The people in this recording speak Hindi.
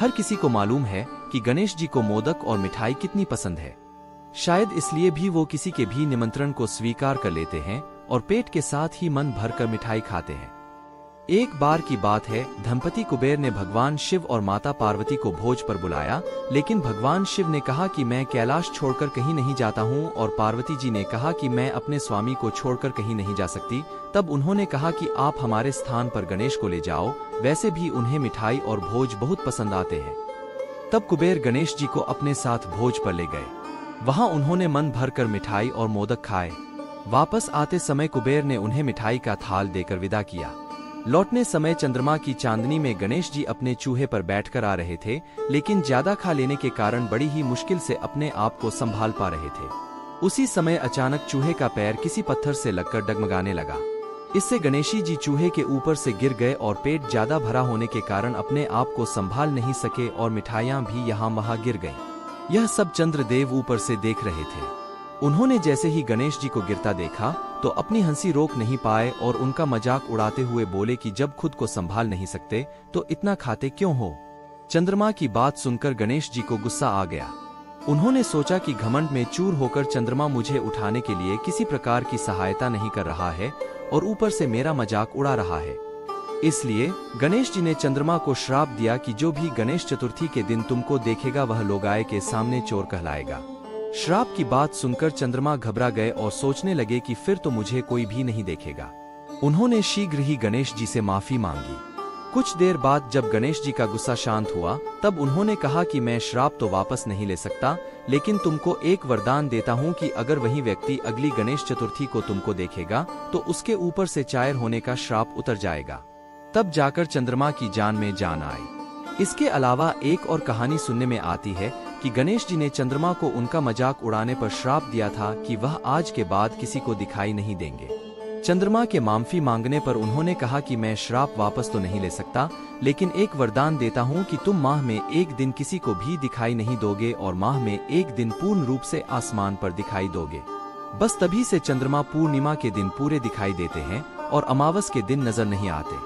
हर किसी को मालूम है कि गणेश जी को मोदक और मिठाई कितनी पसंद है। शायद इसलिए भी वो किसी के भी निमंत्रण को स्वीकार कर लेते हैं और पेट के साथ ही मन भरकर मिठाई खाते हैं। एक बार की बात है, धनपति कुबेर ने भगवान शिव और माता पार्वती को भोज पर बुलाया, लेकिन भगवान शिव ने कहा कि मैं कैलाश छोड़कर कहीं नहीं जाता हूँ और पार्वती जी ने कहा कि मैं अपने स्वामी को छोड़कर कहीं नहीं जा सकती। तब उन्होंने कहा कि आप हमारे स्थान पर गणेश को ले जाओ, वैसे भी उन्हें मिठाई और भोज बहुत पसंद आते हैं। तब कुबेर गणेश जी को अपने साथ भोज पर ले गए। वहां उन्होंने मन भरकर मिठाई और मोदक खाए। वापस आते समय कुबेर ने उन्हें मिठाई का थाल देकर विदा किया। लौटने समय चंद्रमा की चांदनी में गणेश जी अपने चूहे पर बैठकर आ रहे थे, लेकिन ज्यादा खा लेने के कारण बड़ी ही मुश्किल से अपने आप को संभाल पा रहे थे। उसी समय अचानक चूहे का पैर किसी पत्थर से लगकर डगमगाने लगा। इससे गणेशी जी चूहे के ऊपर से गिर गए और पेट ज्यादा भरा होने के कारण अपने आप को संभाल नहीं सके और मिठाइयां भी यहाँ वहां गिर गईं। यह सब चंद्रदेव ऊपर से देख रहे थे। उन्होंने जैसे ही गणेश जी को गिरता देखा तो अपनी हंसी रोक नहीं पाए और उनका मजाक उड़ाते हुए बोले कि जब खुद को संभाल नहीं सकते तो इतना खाते क्यों हो। चंद्रमा की बात सुनकर गणेश जी को गुस्सा आ गया। उन्होंने सोचा कि घमंड में चूर होकर चंद्रमा मुझे उठाने के लिए किसी प्रकार की सहायता नहीं कर रहा है और ऊपर से मेरा मजाक उड़ा रहा है। इसलिए गणेश जी ने चंद्रमा को श्राप दिया कि जो भी गणेश चतुर्थी के दिन तुमको देखेगा वह लोगाए के सामने चोर कहलाएगा। श्राप की बात सुनकर चंद्रमा घबरा गए और सोचने लगे कि फिर तो मुझे कोई भी नहीं देखेगा। उन्होंने शीघ्र ही गणेश जी से माफी मांगी। कुछ देर बाद जब गणेश जी का गुस्सा शांत हुआ तब उन्होंने कहा कि मैं श्राप तो वापस नहीं ले सकता, लेकिन तुमको एक वरदान देता हूँ कि अगर वही व्यक्ति अगली गणेश चतुर्थी को तुमको देखेगा तो उसके ऊपर से चायर होने का श्राप उतर जाएगा। तब जाकर चंद्रमा की जान में जान आई। इसके अलावा एक और कहानी सुनने में आती है कि गणेश जी ने चंद्रमा को उनका मजाक उड़ाने पर श्राप दिया था कि वह आज के बाद किसी को दिखाई नहीं देंगे। चंद्रमा के माफी मांगने पर उन्होंने कहा कि मैं श्राप वापस तो नहीं ले सकता, लेकिन एक वरदान देता हूँ कि तुम माह में एक दिन किसी को भी दिखाई नहीं दोगे और माह में एक दिन पूर्ण रूप से आसमान पर दिखाई दोगे। बस तभी से चंद्रमा पूर्णिमा के दिन पूरे दिखाई देते हैं और अमावस के दिन नजर नहीं आते।